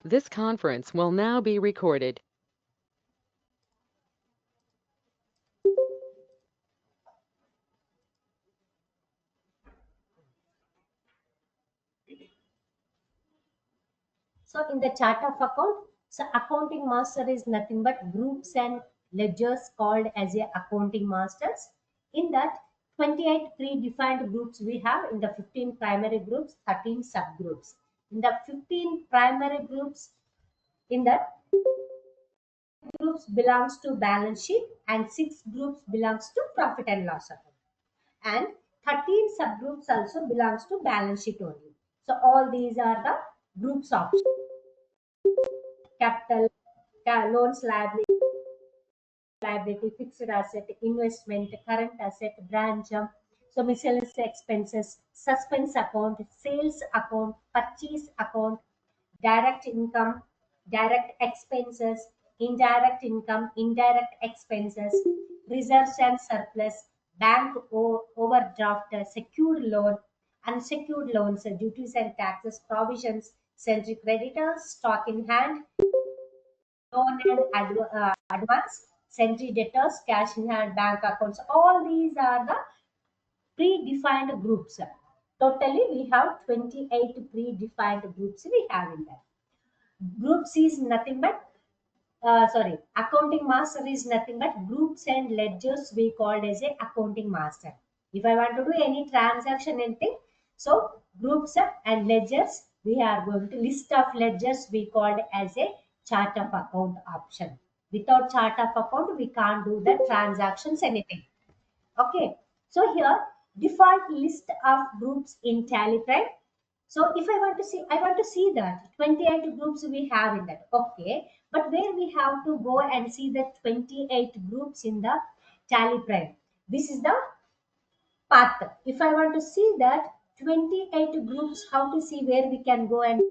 This conference will now be recorded. So in the chart of account, so accounting master is nothing but groups and ledgers called as a accounting masters. In that 28 predefined groups we have, in the 15 primary groups, 13 subgroups. In the 15 primary groups, in that groups belongs to balance sheet and 6 groups belongs to profit and loss account. And 13 subgroups also belongs to balance sheet only. So all these are the groups of capital, loans, liability, fixed asset, investment, current asset, branch, so miscellaneous expenses, suspense account, sales account, purchase account, direct income, direct expenses, indirect income, indirect expenses, reserves and surplus, bank overdraft, secured loan, unsecured loans, duties and taxes, provisions, sundry creditors, stock in hand, loan and advance, sundry debtors, cash in hand, bank accounts. All these are the predefined groups. Totally, we have 28 predefined groups we have in that. Group C is nothing but, accounting master is nothing but groups and ledgers we called as a accounting master. If I want to do any transaction, anything, so groups and ledgers, we are going to list of ledgers we called as a chart of account option. Without chart of account, we can't do the transactions, anything. Okay, so here default list of groups in Tally Prime. So if I want to see that 28 groups we have in that. Okay, but where we have to go and see the 28 groups in the Tally Prime. This is the path. If I want to see that 28 groups, how to see where we can go and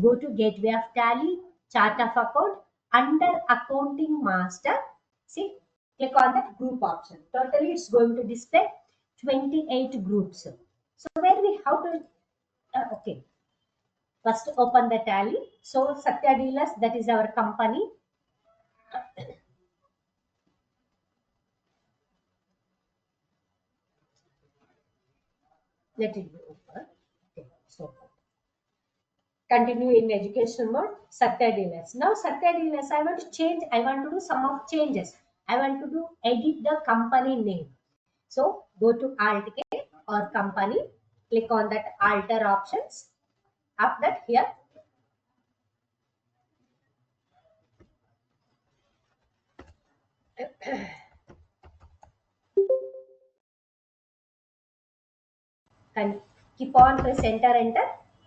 go to gateway of tally, chart of account, under accounting master. See, click on that group option. Totally, it's going to display 28 groups. So where we how to okay. First open the tally. So Satya Dealers, that is our company. Let it be open. Okay, so continue in education mode. Satya Dealers. Now Satya Dealers, I want to change. I want to do some of changes. I want to do edit the company name. So go to Alt K or company. Click on that alter options. Up that here. Can keep on press enter.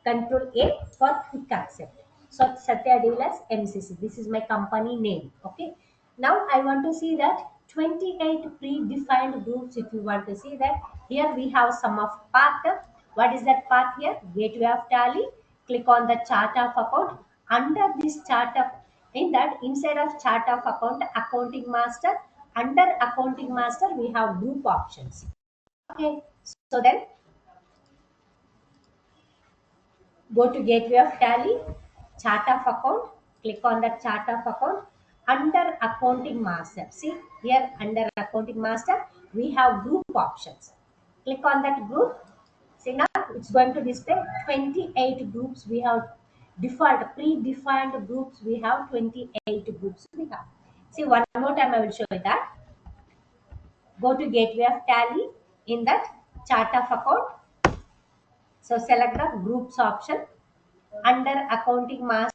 Control A for quick accept. So Satya Dealers MCC. This is my company name. Okay. Now I want to see that 28 predefined groups. If you want to see that, here we have some of path. What is that path here? Gateway of tally. Click on the chart of account. Under this chart of, in that, inside of chart of account, accounting master. Under accounting master, we have group options. Okay. So then go to gateway of tally, chart of account, click on the chart of account. Under accounting master, see here under accounting master, we have group options. Click on that group. See now it's going to display 28 groups. We have default predefined groups. We have 28 groups. We have. See one more time I will show you that. Go to gateway of tally, in that chart of account. So select the groups option. Under accounting master,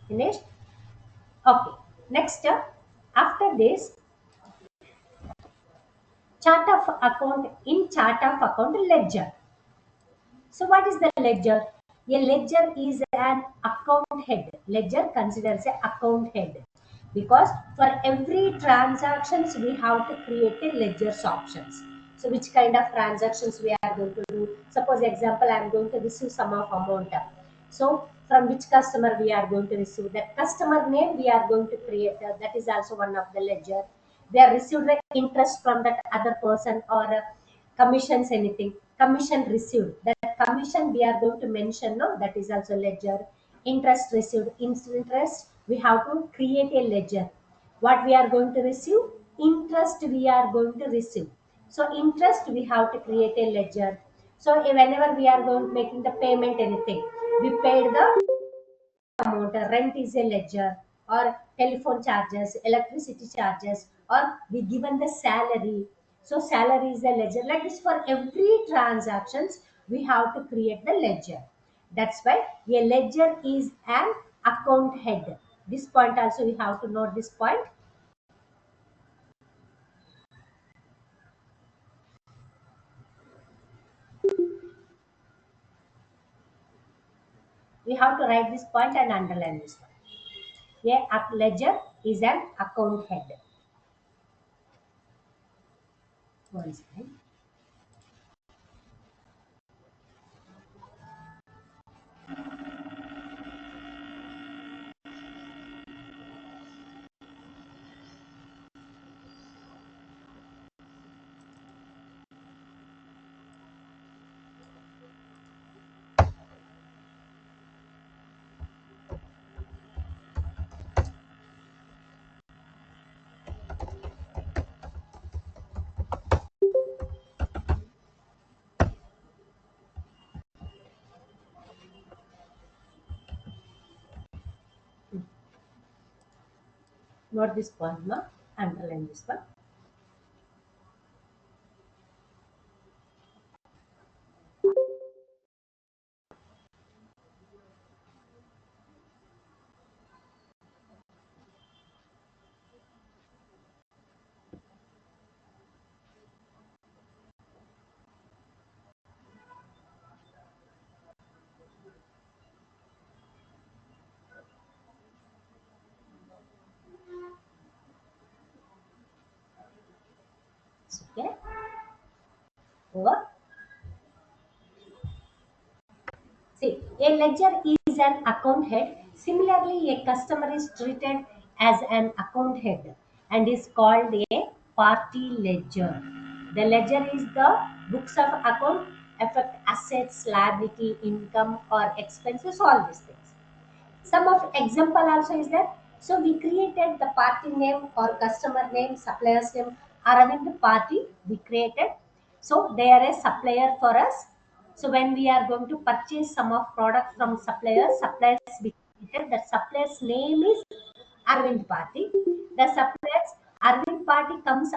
Finished? Okay. Next, after this, chart of account, in chart of account ledger. So what is the ledger? A ledger is an account head. Ledger considers a account head because for every transactions we have to create a ledger's options. So which kind of transactions we are going to do? Suppose example, I am going to receive some of amount. So from which customer we are going to receive that customer name we are going to create. That is also one of the ledger. They are received the interest from that other person or commissions anything commission received that commission we are going to mention no that is also ledger. Interest received interest we have to create a ledger. What we are going to receive? Interest we are going to receive. So interest we have to create a ledger. So whenever we are going making the payment anything we paid the amount, rent is a ledger, or telephone charges, electricity charges, or we given the salary. So salary is a ledger. Like this for every transactions, we have to create the ledger. That's why a ledger is an account head. This point also we have to note this point. We have to write this point and underline this one. A ledger is an account head. One second. Note this point, ma. Underline this one. Okay. Over. See, a ledger is an account head. Similarly, a customer is treated as an account head and is called a party ledger. The ledger is the books of account affect assets, liability, income, or expenses, all these things. Some of example also is that so we created the party name or customer name, supplier's name, Aravind Party we created. So they are a supplier for us. So when we are going to purchase some of product from suppliers we created the supplier's name is Arvind Party. The supplier's Arvind Party comes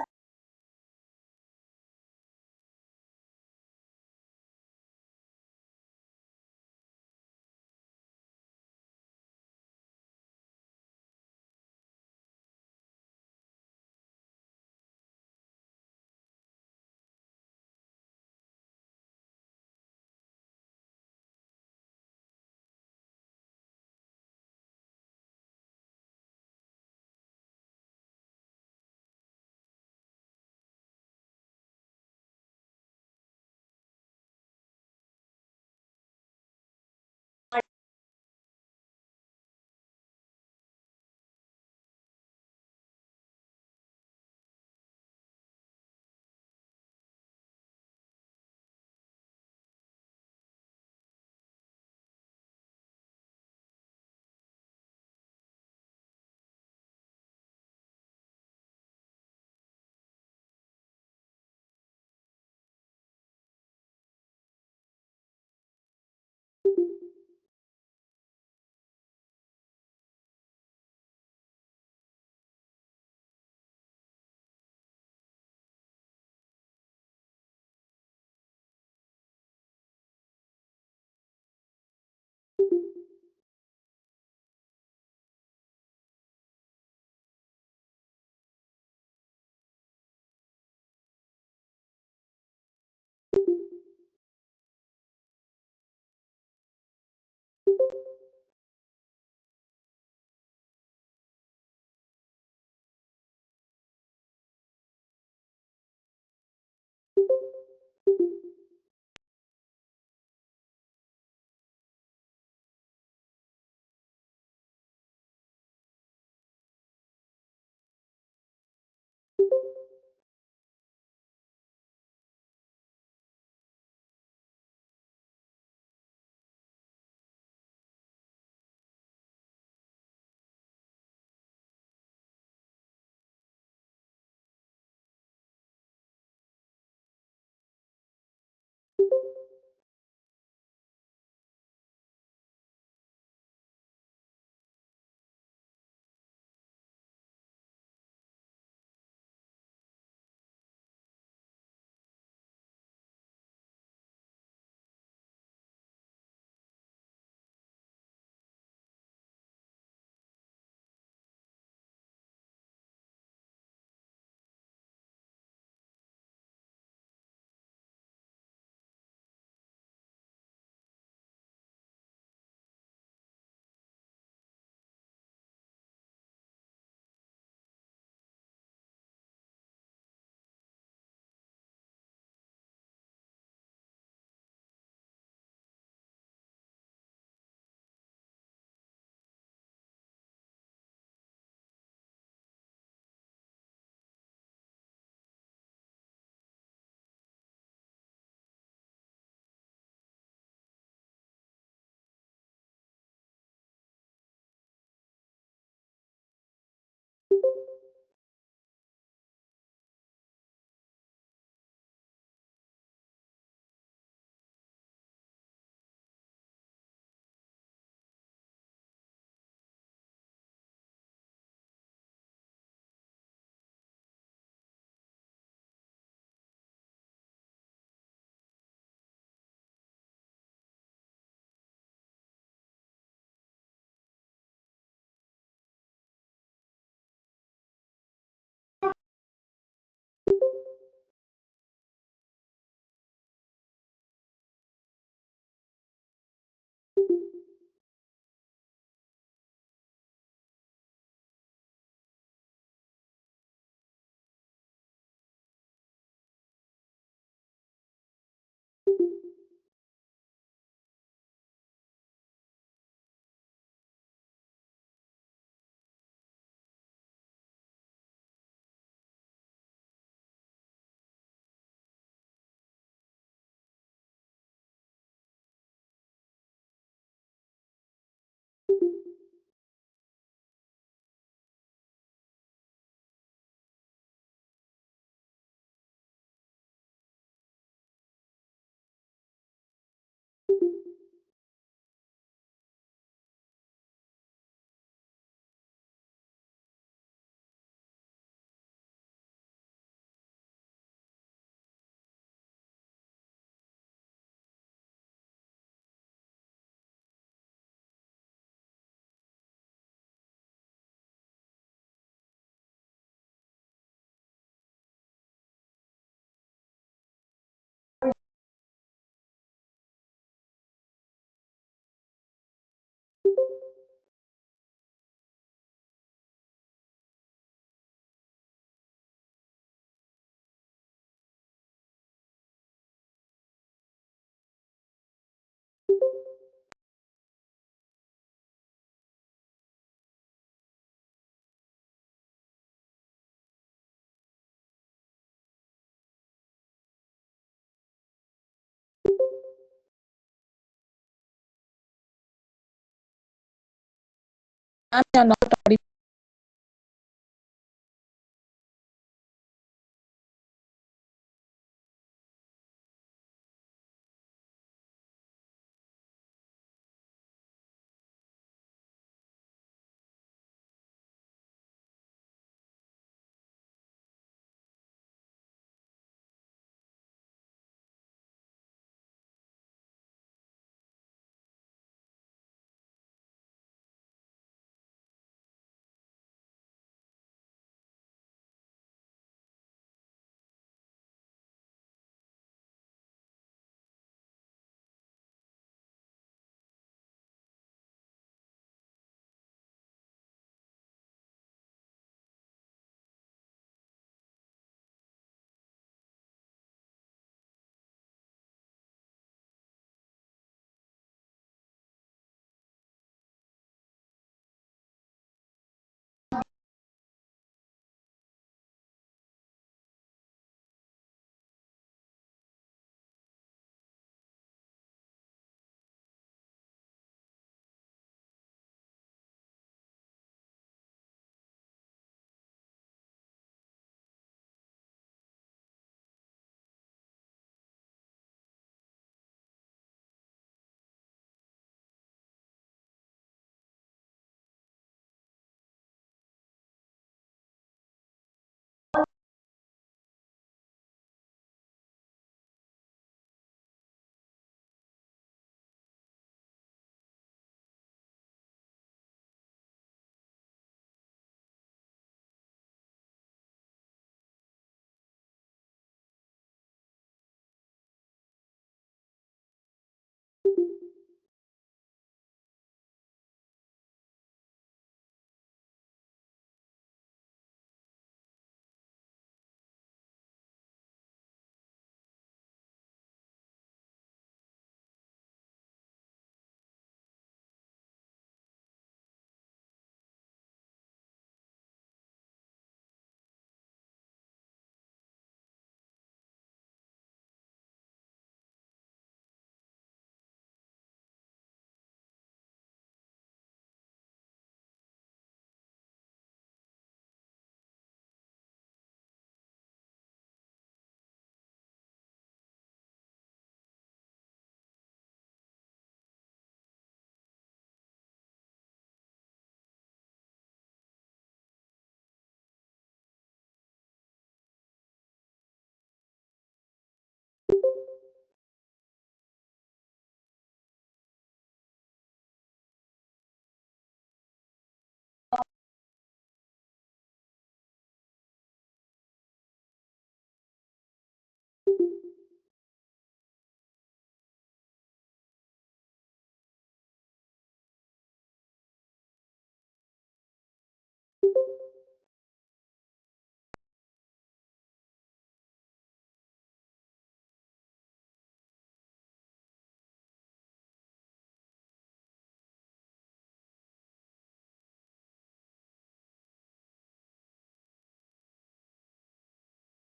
Ma'am, you are not audible.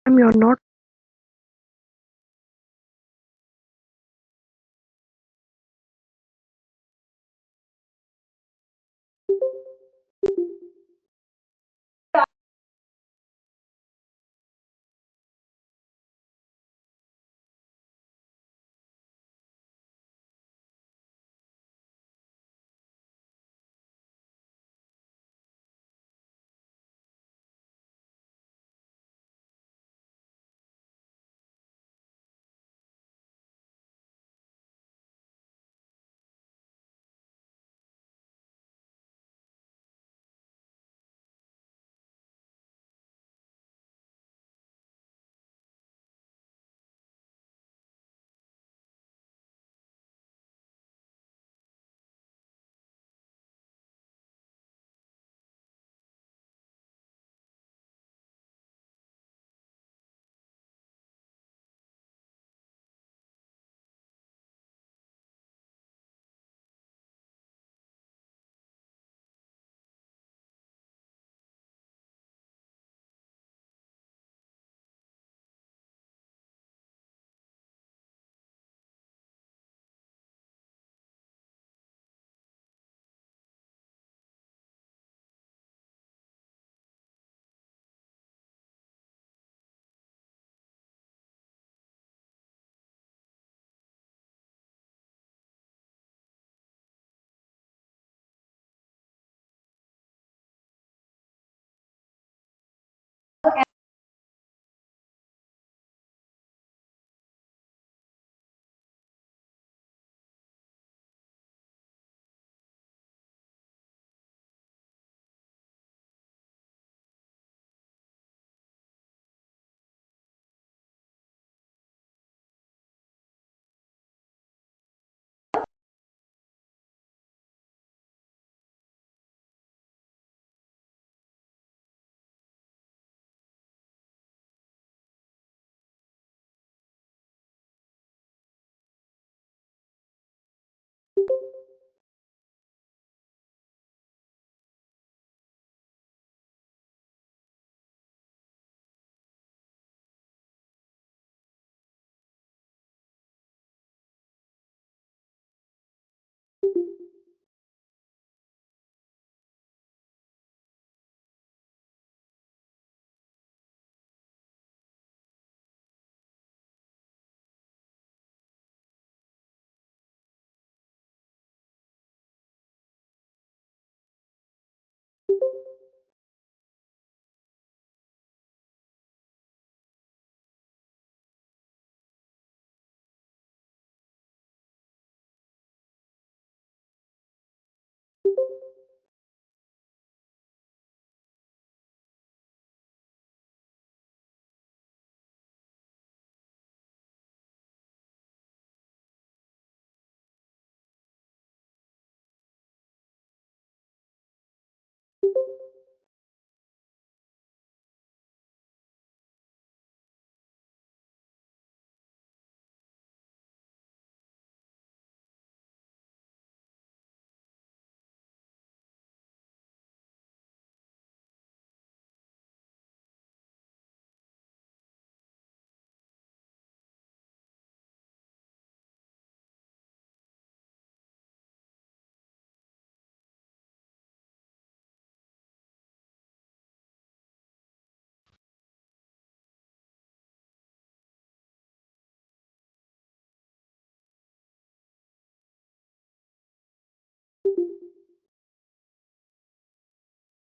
Ma'am, you're not